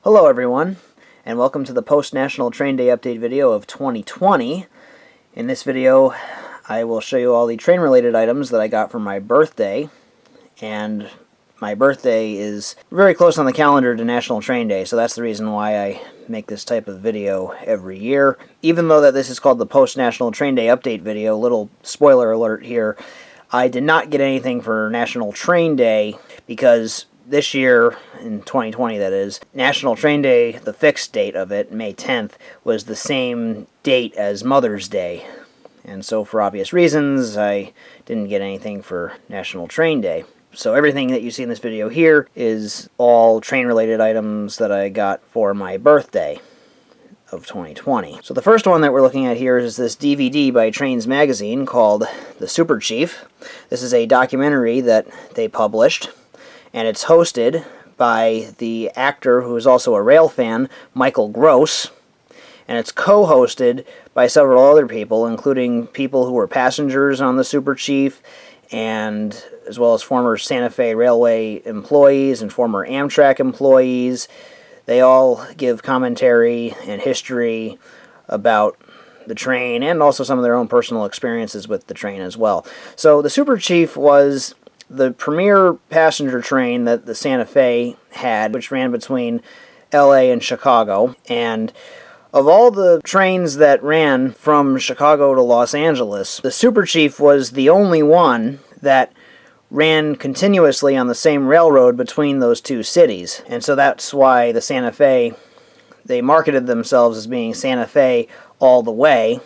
Hello everyone, and welcome to the post-National Train Day update video of 2020. In this video, I will show you all the train-related items that I got for my birthday, and my birthday is very close on the calendar to National Train Day, so that's the reason why I make this type of video every year. Even though that this is called the post-National Train Day update video, little spoiler alert here, I did not get anything for National Train Day because this year, in 2020 that is, National Train Day, the fixed date of it, May 10th, was the same date as Mother's Day. And so for obvious reasons, I didn't get anything for National Train Day. So everything that you see in this video here is all train-related items that I got for my birthday of 2020. So the first one that we're looking at here is this DVD by Trains Magazine called The Super Chief. This is a documentary that they published, and it's hosted by the actor who is also a rail fan, Michael Gross, and it's co-hosted by several other people, including people who were passengers on the Super Chief, and as well as former Santa Fe Railway employees and former Amtrak employees. They all give commentary and history about the train, and also some of their own personal experiences with the train as well. So the Super Chief was the premier passenger train that the Santa Fe had, which ran between LA and Chicago. And of all the trains that ran from Chicago to Los Angeles, the Super Chief was the only one that ran continuously on the same railroad between those two cities. And so that's why the Santa Fe, they marketed themselves as being Santa Fe all the way,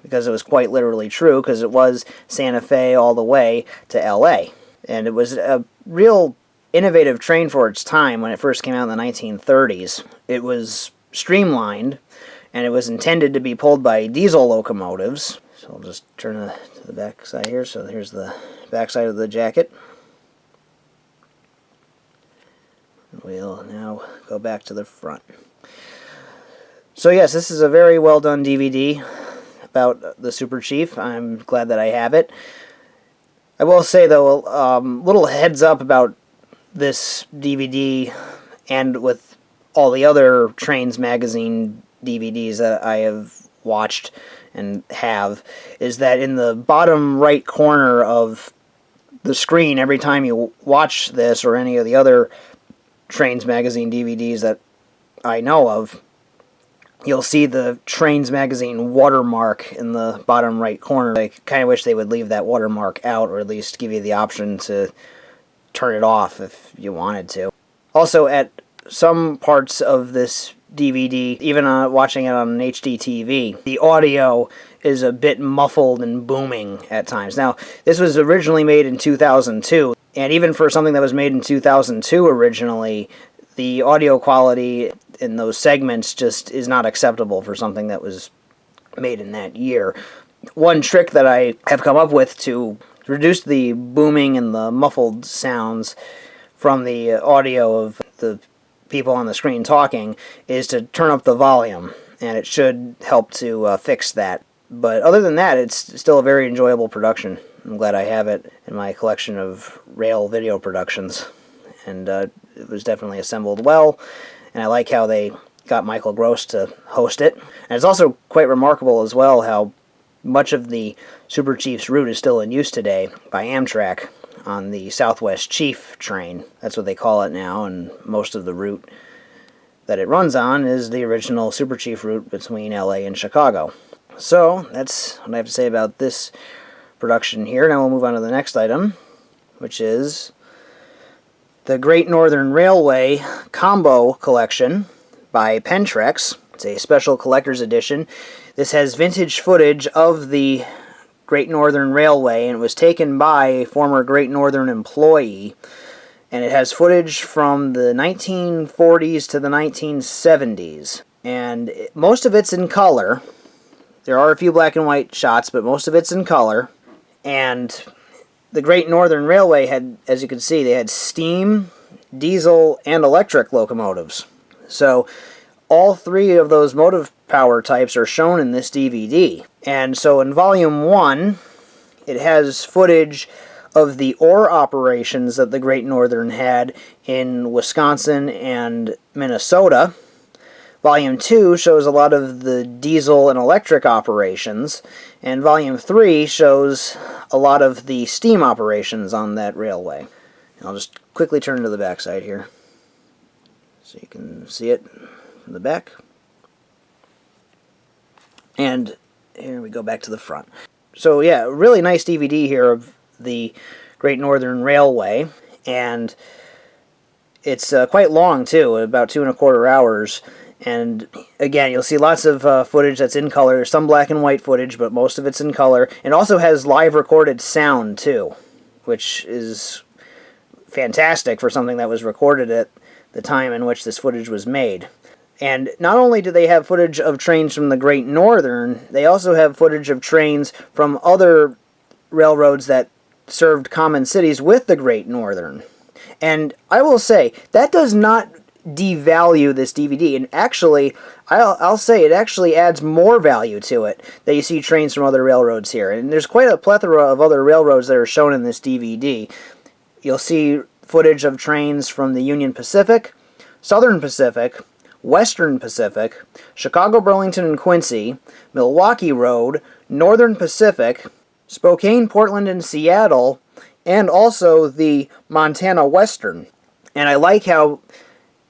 because it was quite literally true, because it was Santa Fe all the way to LA. And it was a real innovative train for its time when it first came out in the 1930s. It was streamlined, and it was intended to be pulled by diesel locomotives. So I'll just turn to the back side here. So here's the back side of the jacket. We'll now go back to the front. So yes, this is a very well done DVD about the Super Chief. I'm glad that I have it. I will say, though, little heads up about this DVD and with all the other Trains Magazine DVDs that I have watched and have, is that in the bottom right corner of the screen, every time you watch this or any of the other Trains Magazine DVDs that I know of, you'll see the Trains Magazine watermark in the bottom right corner. I kind of wish they would leave that watermark out, or at least give you the option to turn it off if you wanted to. Also, at some parts of this DVD, even watching it on an HD TV, the audio is a bit muffled and booming at times. Now, this was originally made in 2002, and even for something that was made in 2002 originally, the audio quality in those segments just is not acceptable for something that was made in that year. One trick that I have come up with to reduce the booming and the muffled sounds from the audio of the people on the screen talking is to turn up the volume, and it should help to fix that. But other than that, it's still a very enjoyable production. I'm glad I have it in my collection of rail video productions, and it was definitely assembled well, and I like how they got Michael Gross to host it. And it's also quite remarkable as well how much of the Super Chief's route is still in use today by Amtrak on the Southwest Chief train. That's what they call it now, and most of the route that it runs on is the original Super Chief route between LA and Chicago. So that's what I have to say about this production here. Now we'll move on to the next item, which is the Great Northern Railway Combo Collection by Pentrex. It's a special collector's edition. This has vintage footage of the Great Northern Railway, and it was taken by a former Great Northern employee. And it has footage from the 1940s to the 1970s. And most of it's in color. There are a few black and white shots, but most of it's in color. And the Great Northern Railway had, as you can see, they had steam, diesel, and electric locomotives. So all three of those motive power types are shown in this DVD. And so in Volume 1, it has footage of the ore operations that the Great Northern had in Wisconsin and Minnesota. Volume 2 shows a lot of the diesel and electric operations, and Volume 3 shows a lot of the steam operations on that railway. I'll just quickly turn to the back side here so you can see it from the back. And here we go back to the front. So yeah, really nice DVD here of the Great Northern Railway, and it's quite long too, about 2¼ hours. And again, you'll see lots of footage that's in color. There's some black and white footage, but most of it's in color. It also has live recorded sound too, which is fantastic for something that was recorded at the time in which this footage was made. And not only do they have footage of trains from the Great Northern, they also have footage of trains from other railroads that served common cities with the Great Northern. And I will say, that does not devalue this DVD, and actually, I'll say it actually adds more value to it that you see trains from other railroads here. And there's quite a plethora of other railroads that are shown in this DVD. You'll see footage of trains from the Union Pacific, Southern Pacific, Western Pacific, Chicago, Burlington, and Quincy, Milwaukee Road, Northern Pacific, Spokane, Portland, and Seattle, and also the Montana Western. And I like how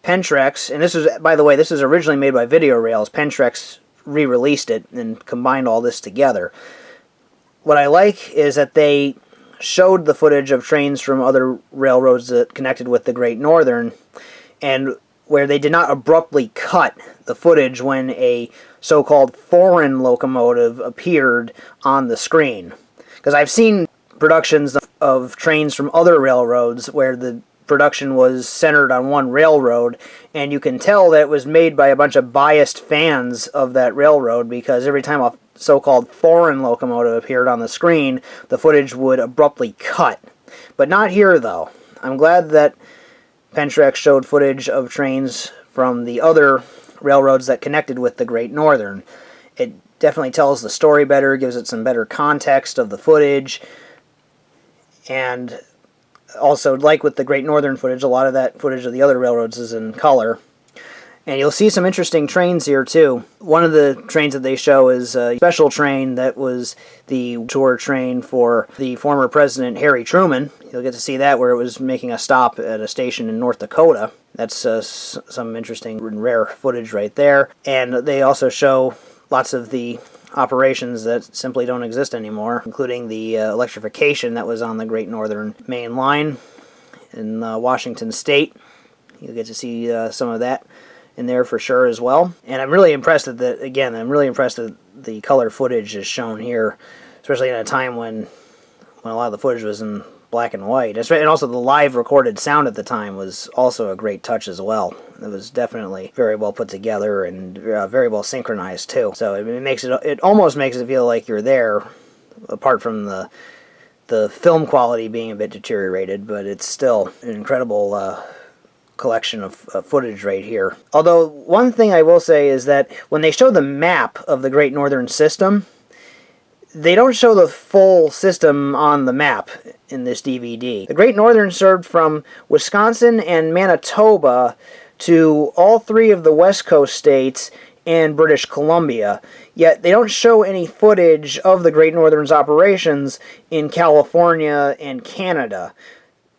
Pentrex, and this is, by the way, this is originally made by Video Rails. Pentrex re-released it and combined all this together. What I like is that they showed the footage of trains from other railroads that connected with the Great Northern, and where they did not abruptly cut the footage when a so-called foreign locomotive appeared on the screen. Because I've seen productions of trains from other railroads where the production was centered on one railroad, and you can tell that it was made by a bunch of biased fans of that railroad, because every time a so-called foreign locomotive appeared on the screen, the footage would abruptly cut. But not here, though. I'm glad that Pentrex showed footage of trains from the other railroads that connected with the Great Northern. It definitely tells the story better, gives it some better context of the footage, and also, like with the Great Northern footage, a lot of that footage of the other railroads is in color. And you'll see some interesting trains here, too. One of the trains that they show is a special train that was the tour train for the former President Harry Truman. You'll get to see that where it was making a stop at a station in North Dakota. That's some interesting and rare footage right there. And they also show lots of the operations that simply don't exist anymore, including the electrification that was on the Great Northern main line in Washington State. You'll get to see some of that in there for sure as well. And I'm really impressed that, again, I'm really impressed that the color footage is shown here, especially in a time when a lot of the footage was in black and white. And also the live recorded sound at the time was also a great touch as well. It was definitely very well put together and very well synchronized too. So it almost makes it feel like you're there, apart from the film quality being a bit deteriorated, but it's still an incredible collection of footage right here. Although one thing I will say is that when they show the map of the Great Northern System, they don't show the full system on the map in this DVD. The Great Northern served from Wisconsin and Manitoba to all three of the West Coast states and British Columbia, yet they don't show any footage of the Great Northern's operations in California and Canada.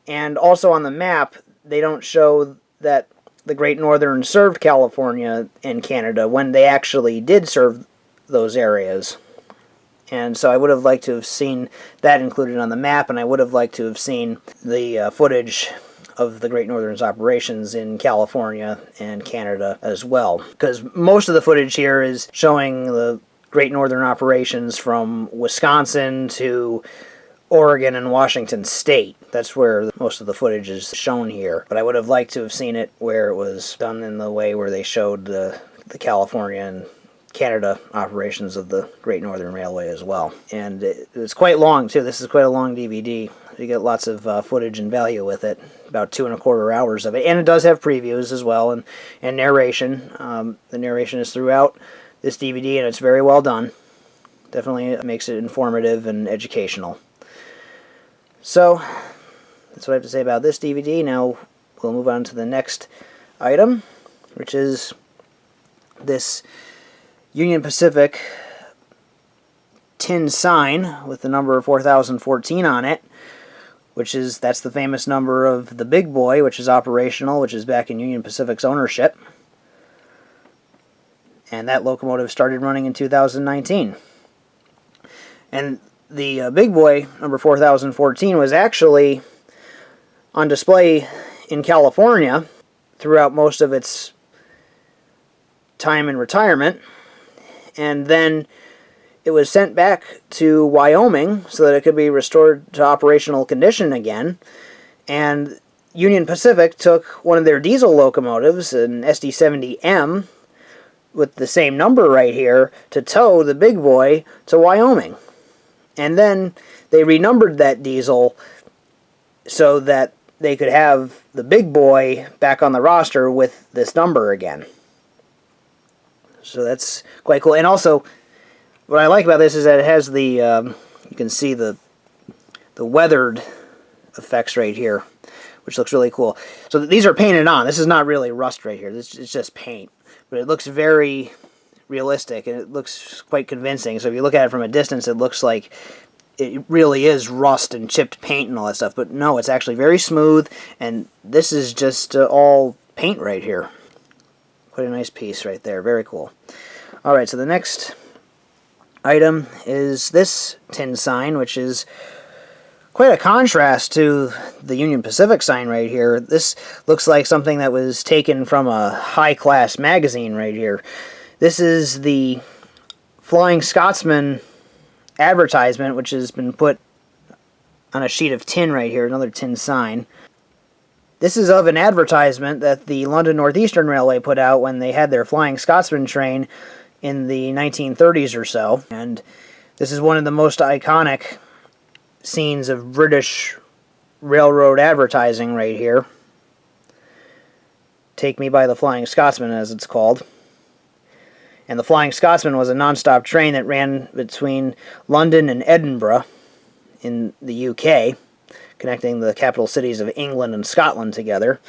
And also on the map, they don't show that the Great Northern served California and Canada when they actually did serve those areas. And so I would have liked to have seen that included on the map, and I would have liked to have seen the footage of the Great Northern's operations in California and Canada as well. Because most of the footage here is showing the Great Northern operations from Wisconsin to Oregon and Washington State. That's where most of the footage is shown here. But I would have liked to have seen it where it was done in the way where they showed the California and Canada operations of the Great Northern Railway as well. And it's quite long too. This is quite a long DVD. You get lots of footage and value with it. About 2¼ hours of it. And it does have previews as well and narration. The narration is throughout this DVD and it's very well done. Definitely makes it informative and educational. So, that's what I have to say about this DVD. Now, we'll move on to the next item, which is this Union Pacific tin sign with the number 4014 on it, that's the famous number of the Big Boy, which is operational, which is back in Union Pacific's ownership. And that locomotive started running in 2019. And the Big Boy, number 4014, was actually on display in California throughout most of its time in retirement. And then it was sent back to Wyoming so that it could be restored to operational condition again. And Union Pacific took one of their diesel locomotives, an SD70M, with the same number right here, to tow the Big Boy to Wyoming. And then they renumbered that diesel so that they could have the Big Boy back on the roster with this number again. So that's quite cool. And also, what I like about this is that it has the, you can see the weathered effects right here, which looks really cool. So these are painted on. This is not really rust right here. This is just paint. But it looks very realistic, and it looks quite convincing. So if you look at it from a distance, it looks like it really is rust and chipped paint and all that stuff. But no, it's actually very smooth, and this is just all paint right here. Quite a nice piece right there. Very cool. Alright, so the next item is this tin sign, which is quite a contrast to the Union Pacific sign right here. This looks like something that was taken from a high-class magazine right here. This is the Flying Scotsman advertisement, which has been put on a sheet of tin right here, another tin sign. This is of an advertisement that the London Northeastern Railway put out when they had their Flying Scotsman train in the 1930s or so. And this is one of the most iconic scenes of British railroad advertising right here. Take Me by the Flying Scotsman, as it's called. And the Flying Scotsman was a non-stop train that ran between London and Edinburgh in the UK, connecting the capital cities of England and Scotland together.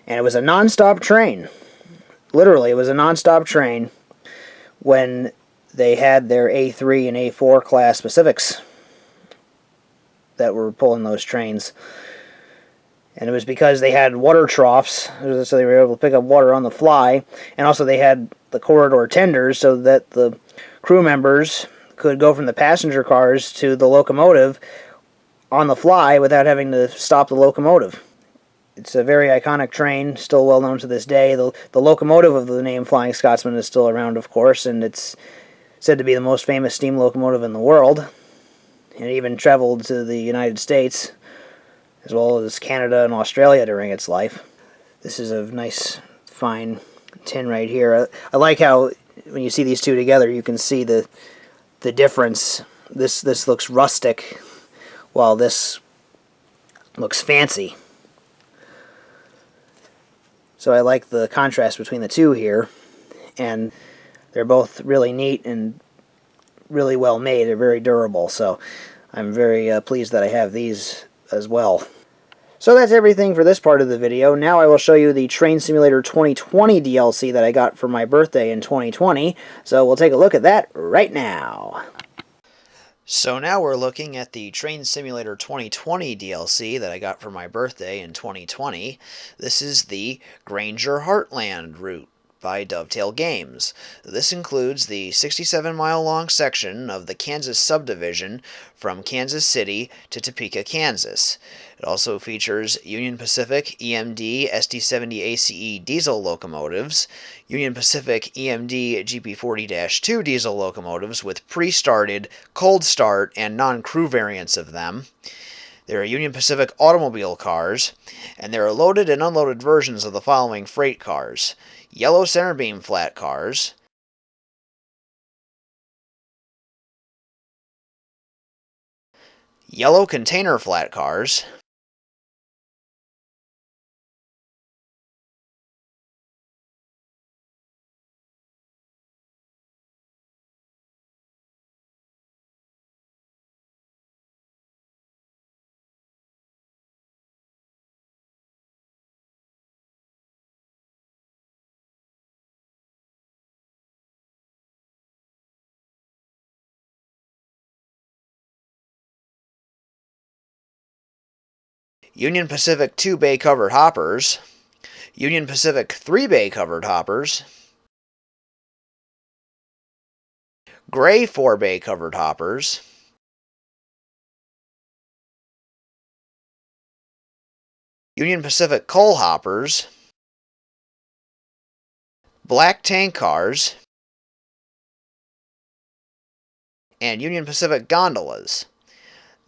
And it was a non-stop train. Literally, it was a non-stop train when they had their A3 and A4 class Pacifics that were pulling those trains. And it was because they had water troughs, so they were able to pick up water on the fly, and also they had the corridor tenders so that the crew members could go from the passenger cars to the locomotive on the fly without having to stop the locomotive. It's a very iconic train, still well known to this day. The locomotive of the name Flying Scotsman is still around, of course, and it's said to be the most famous steam locomotive in the world. And it even traveled to the United States, as well as Canada and Australia during its life. This is a nice, fine tin right here. I like how, when you see these two together, you can see the difference. This looks rustic, while this looks fancy. So I like the contrast between the two here, and they're both really neat and really well made. They're very durable, so I'm very pleased that I have these as well. So that's everything for this part of the video. Now I will show you the Train Simulator 2020 DLC that I got for my birthday in 2020. So we'll take a look at that right now. So now we're looking at the Train Simulator 2020 DLC that I got for my birthday in 2020. This is the Granger Heartland route by Dovetail Games. This includes the 67-mile-long section of the Kansas subdivision from Kansas City to Topeka, Kansas. It also features Union Pacific EMD SD70ACE diesel locomotives, Union Pacific EMD GP40-2 diesel locomotives with pre-started, cold start, and non-crew variants of them. There are Union Pacific automobile cars, and there are loaded and unloaded versions of the following freight cars: yellow centerbeam flat cars, yellow container flat cars, Union Pacific 2-bay covered hoppers, Union Pacific 3-bay covered hoppers, gray 4-bay covered hoppers, Union Pacific coal hoppers, black tank cars, and Union Pacific gondolas.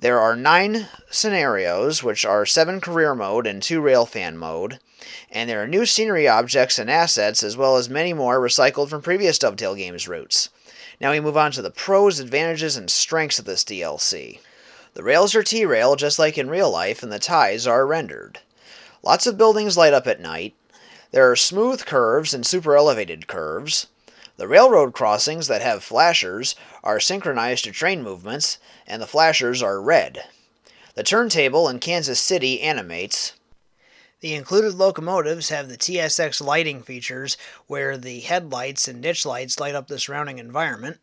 There are 9 scenarios, which are 7 career mode and 2 railfan mode, and there are new scenery objects and assets, as well as many more recycled from previous Dovetail Games routes. Now we move on to the pros, advantages, and strengths of this DLC. The rails are T-rail, just like in real life, and the ties are rendered. Lots of buildings light up at night. There are smooth curves and super elevated curves. The railroad crossings that have flashers are synchronized to train movements, and the flashers are red. The turntable in Kansas City animates. The included locomotives have the TSX lighting features, where the headlights and ditch lights light up the surrounding environment.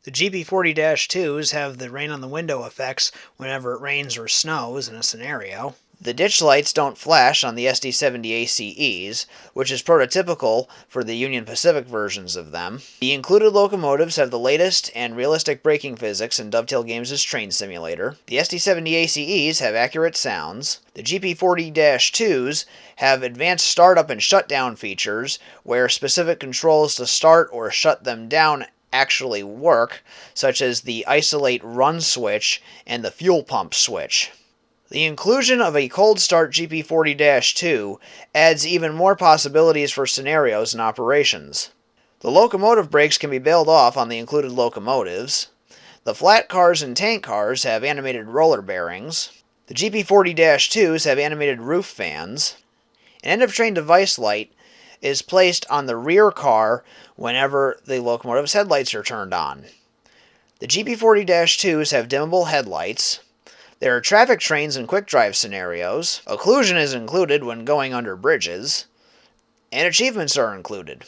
The GP40-2s have the rain on the window effects whenever it rains or snows in a scenario. The ditch lights don't flash on the SD70 ACEs, which is prototypical for the Union Pacific versions of them. The included locomotives have the latest and realistic braking physics in Dovetail Games' Train Simulator. The SD70 ACEs have accurate sounds. The GP40-2s have advanced startup and shutdown features, where specific controls to start or shut them down actually work, such as the isolate run switch and the fuel pump switch. The inclusion of a cold start GP40-2 adds even more possibilities for scenarios and operations. The locomotive brakes can be bailed off on the included locomotives. The flat cars and tank cars have animated roller bearings. The GP40-2s have animated roof fans. An end-of-train device light is placed on the rear car whenever the locomotive's headlights are turned on. The GP40-2s have dimmable headlights. There are traffic trains and quick drive scenarios. Occlusion is included when going under bridges. And achievements are included.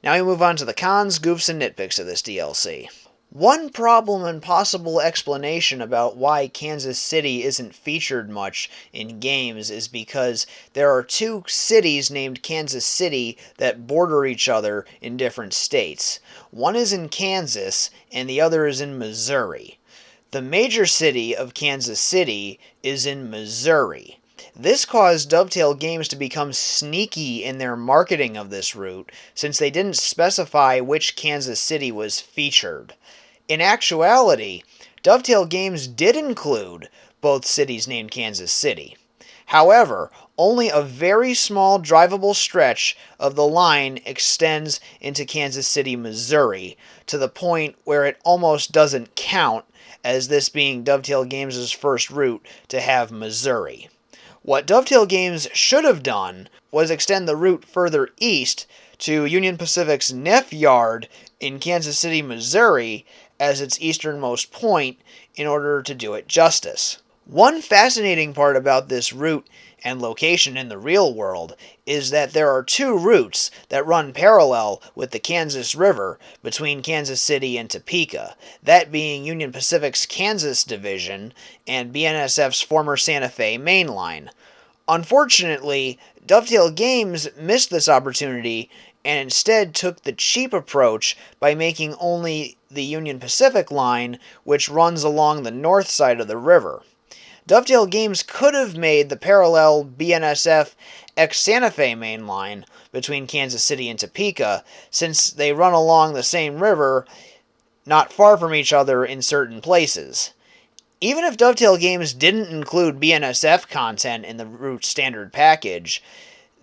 Now we move on to the cons, goofs, and nitpicks of this DLC. One problem and possible explanation about why Kansas City isn't featured much in games is because there are 2 cities named Kansas City that border each other in different states. One is in Kansas, and the other is in Missouri. The major city of Kansas City is in Missouri. This caused Dovetail Games to become sneaky in their marketing of this route, since they didn't specify which Kansas City was featured. In actuality, Dovetail Games did include both cities named Kansas City. However, only a very small drivable stretch of the line extends into Kansas City, Missouri, to the point where it almost doesn't count, as this being Dovetail Games' first route to have Missouri. What Dovetail Games should have done was extend the route further east to Union Pacific's Neff Yard in Kansas City, Missouri, as its easternmost point, in order to do it justice. One fascinating part about this route and location in the real world is that there are 2 routes that run parallel with the Kansas River between Kansas City and Topeka, that being Union Pacific's Kansas Division and BNSF's former Santa Fe main line. Unfortunately, Dovetail Games missed this opportunity and instead took the cheap approach by making only the Union Pacific line, which runs along the north side of the river. Dovetail Games could have made the parallel BNSF Santa Fe main line between Kansas City and Topeka, since they run along the same river, not far from each other in certain places. Even if Dovetail Games didn't include BNSF content in the route standard package,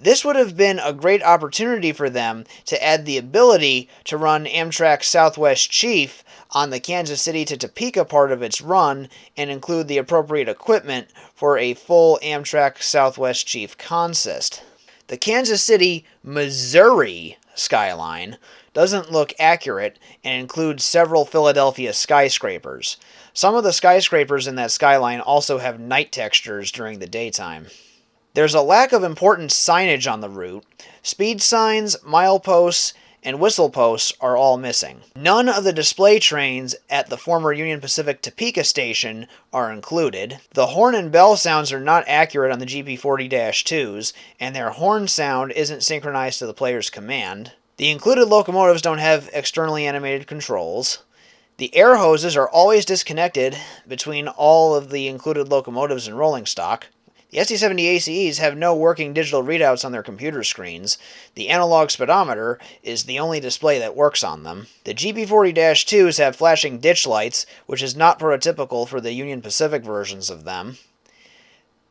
this would have been a great opportunity for them to add the ability to run Amtrak Southwest Chief on the Kansas City to Topeka part of its run and include the appropriate equipment for a full Amtrak Southwest Chief consist. The Kansas City, Missouri skyline doesn't look accurate and includes several Philadelphia skyscrapers. Some of the skyscrapers in that skyline also have night textures during the daytime. There's a lack of important signage on the route. Speed signs, mileposts, and whistle posts are all missing. None of the display trains at the former Union Pacific Topeka station are included. The horn and bell sounds are not accurate on the GP40-2s, and their horn sound isn't synchronized to the player's command. The included locomotives don't have externally animated controls. The air hoses are always disconnected between all of the included locomotives and rolling stock. The SD70 ACEs have no working digital readouts on their computer screens. The analog speedometer is the only display that works on them. The GP40-2s have flashing ditch lights, which is not prototypical for the Union Pacific versions of them.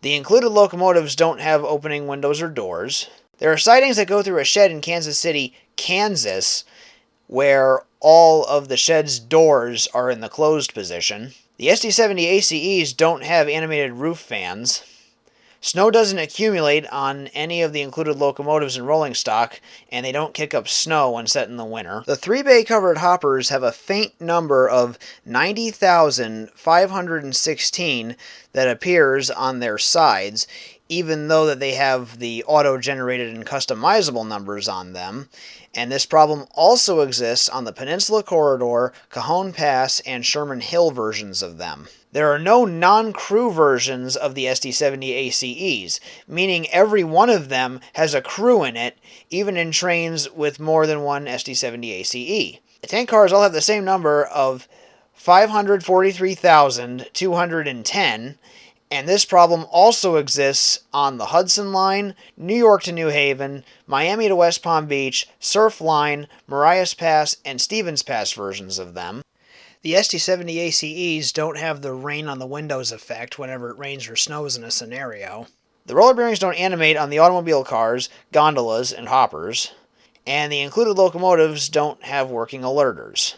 The included locomotives don't have opening windows or doors. There are sidings that go through a shed in Kansas City, Kansas, where all of the shed's doors are in the closed position. The SD70 ACEs don't have animated roof fans. Snow doesn't accumulate on any of the included locomotives and rolling stock, and they don't kick up snow when set in the winter. The 3-bay covered hoppers have a faint number of 90,516 that appears on their sides, even though that they have the auto-generated and customizable numbers on them. And this problem also exists on the Peninsula Corridor, Cajon Pass, and Sherman Hill versions of them. There are no non-crew versions of the SD70 ACEs, meaning every one of them has a crew in it, even in trains with more than one SD70 ACE. The tank cars all have the same number of 543,210, and this problem also exists on the Hudson Line, New York to New Haven, Miami to West Palm Beach, Surf Line, Marias Pass, and Stevens Pass versions of them. The SD70 ACEs don't have the rain on the windows effect whenever it rains or snows in a scenario. The roller bearings don't animate on the automobile cars, gondolas, and hoppers, and the included locomotives don't have working alerters.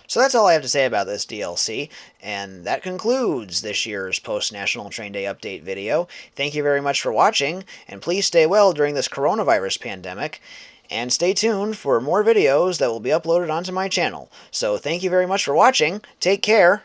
So that's all I have to say about this DLC, and that concludes this year's Post-National Train Day Update video. Thank you very much for watching, and please stay well during this coronavirus pandemic, and stay tuned for more videos that will be uploaded onto my channel. So thank you very much for watching, take care,